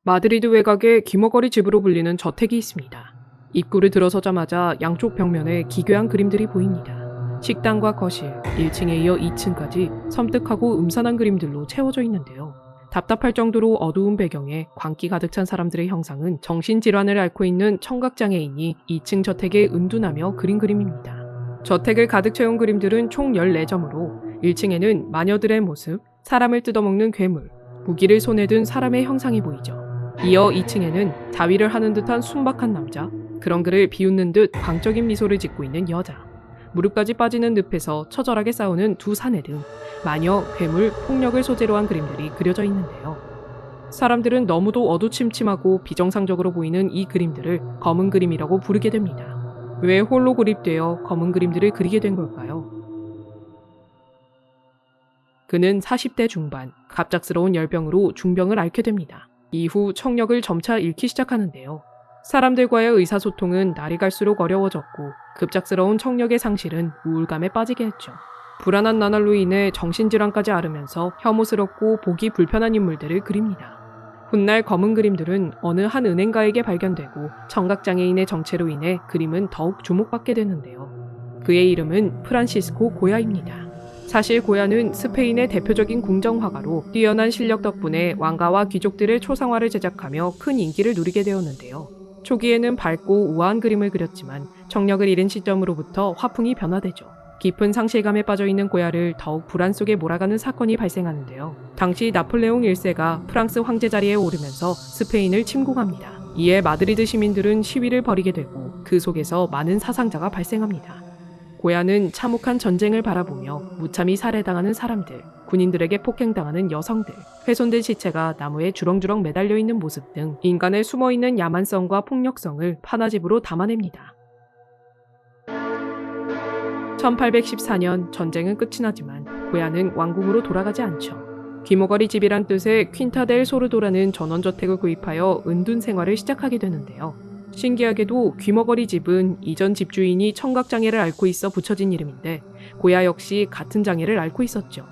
마드리드 외곽에 귀머거리 집으로 불리는 저택이 있습니다. 입구를 들어서자마자 양쪽 벽면에 기괴한 그림들이 보입니다. 식당과 거실, 1층에 이어 2층까지 섬뜩하고 음산한 그림들로 채워져 있는데요. 답답할 정도로 어두운 배경에 광기 가득 찬 사람들의 형상은 정신질환을 앓고 있는 청각장애인이 2층 저택에 은둔하며 그린 그림입니다. 저택을 가득 채운 그림들은 총 14점으로 1층에는 마녀들의 모습, 사람을 뜯어먹는 괴물, 무기를 손에 든 사람의 형상이 보이죠. 이어 2층에는 자위를 하는 듯한 순박한 남자, 그런 그를 비웃는 듯 광적인 미소를 짓고 있는 여자, 무릎까지 빠지는 늪에서 처절하게 싸우는 두 사내 등 마녀, 괴물, 폭력을 소재로 한 그림들이 그려져 있는데요. 사람들은 너무도 어두침침하고 비정상적으로 보이는 이 그림들을 검은 그림이라고 부르게 됩니다. 왜 홀로 고립되어 검은 그림들을 그리게 된 걸까요? 그는 40대 중반, 갑작스러운 열병으로 중병을 앓게 됩니다. 이후 청력을 점차 잃기 시작하는데요. 사람들과의 의사소통은 날이 갈수록 어려워졌고 급작스러운 청력의 상실은 우울감에 빠지게 했죠. 불안한 나날로 인해 정신질환까지 앓으면서 혐오스럽고 보기 불편한 인물들을 그립니다. 훗날 검은 그림들은 어느 한 은행가에게 발견되고 청각장애인의 정체로 인해 그림은 더욱 주목받게 되는데요. 그의 이름은 프란시스코 고야입니다. 사실 고야는 스페인의 대표적인 궁정화가로 뛰어난 실력 덕분에 왕가와 귀족들의 초상화를 제작하며 큰 인기를 누리게 되었는데요. 초기에는 밝고 우아한 그림을 그렸지만 청력을 잃은 시점으로부터 화풍이 변화되죠. 깊은 상실감에 빠져있는 고야를 더욱 불안 속에 몰아가는 사건이 발생하는데요. 당시 나폴레옹 1세가 프랑스 황제 자리에 오르면서 스페인을 침공합니다. 이에 마드리드 시민들은 시위를 벌이게 되고 그 속에서 많은 사상자가 발생합니다. 고야는 참혹한 전쟁을 바라보며 무참히 살해당하는 사람들, 군인들에게 폭행당하는 여성들, 훼손된 시체가 나무에 주렁주렁 매달려 있는 모습 등 인간의 숨어있는 야만성과 폭력성을 판화집으로 담아냅니다. 1814년 전쟁은 끝이 나지만 고야는 왕궁으로 돌아가지 않죠. 귀머거리 집이란 뜻의 퀸타 델 소르도라는 전원저택을 구입하여 은둔 생활을 시작하게 되는데요. 신기하게도 귀머거리 집은 이전 집주인이 청각장애를 앓고 있어 붙여진 이름인데 고야 역시 같은 장애를 앓고 있었죠.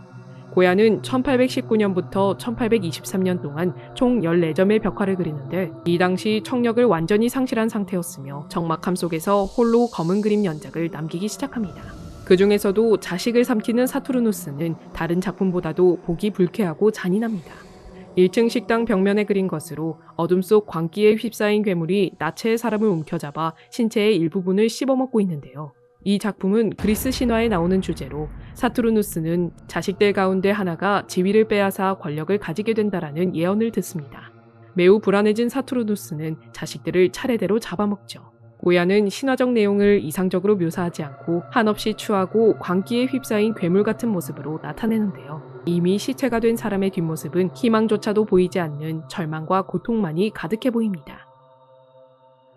고야는 1819년부터 1823년 동안 총 14점의 벽화를 그리는데 이 당시 청력을 완전히 상실한 상태였으며 적막함 속에서 홀로 검은 그림 연작을 남기기 시작합니다. 그 중에서도 자식을 삼키는 사투르누스는 다른 작품보다도 보기 불쾌하고 잔인합니다. 1층 식당 벽면에 그린 것으로 어둠 속 광기에 휩싸인 괴물이 나체의 사람을 움켜잡아 신체의 일부분을 씹어먹고 있는데요. 이 작품은 그리스 신화에 나오는 주제로 사투르누스는 자식들 가운데 하나가 지위를 빼앗아 권력을 가지게 된다라는 예언을 듣습니다. 매우 불안해진 사투르누스는 자식들을 차례대로 잡아먹죠. 고야는 신화적 내용을 이상적으로 묘사하지 않고 한없이 추하고 광기에 휩싸인 괴물 같은 모습으로 나타내는데요. 이미 시체가 된 사람의 뒷모습은 희망조차도 보이지 않는 절망과 고통만이 가득해 보입니다.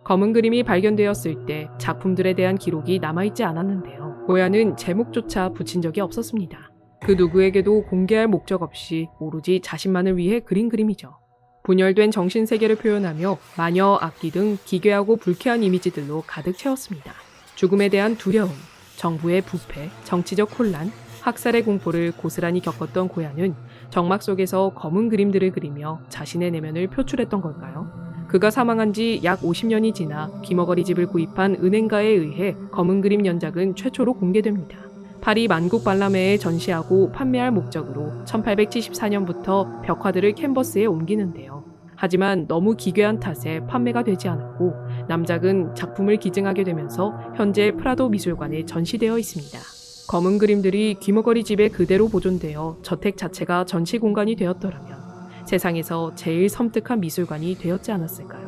검은 그림이 발견되었을 때 작품들에 대한 기록이 남아있지 않았는데요. 고야는 제목조차 붙인 적이 없었습니다. 그 누구에게도 공개할 목적 없이 오로지 자신만을 위해 그린 그림이죠. 분열된 정신세계를 표현하며 마녀, 악기 등 기괴하고 불쾌한 이미지들로 가득 채웠습니다. 죽음에 대한 두려움, 정부의 부패, 정치적 혼란, 학살의 공포를 고스란히 겪었던 고야는 적막 속에서 검은 그림들을 그리며 자신의 내면을 표출했던 걸까요? 그가 사망한 지 약 50년이 지나 귀머거리 집을 구입한 은행가에 의해 검은 그림 연작은 최초로 공개됩니다. 파리 만국 박람회에 전시하고 판매할 목적으로 1874년부터 벽화들을 캔버스에 옮기는데요. 하지만 너무 기괴한 탓에 판매가 되지 않았고 남작은 작품을 기증하게 되면서 현재 프라도 미술관에 전시되어 있습니다. 검은 그림들이 귀머거리 집에 그대로 보존되어 저택 자체가 전시 공간이 되었더라면 세상에서 제일 섬뜩한 미술관이 되었지 않았을까요?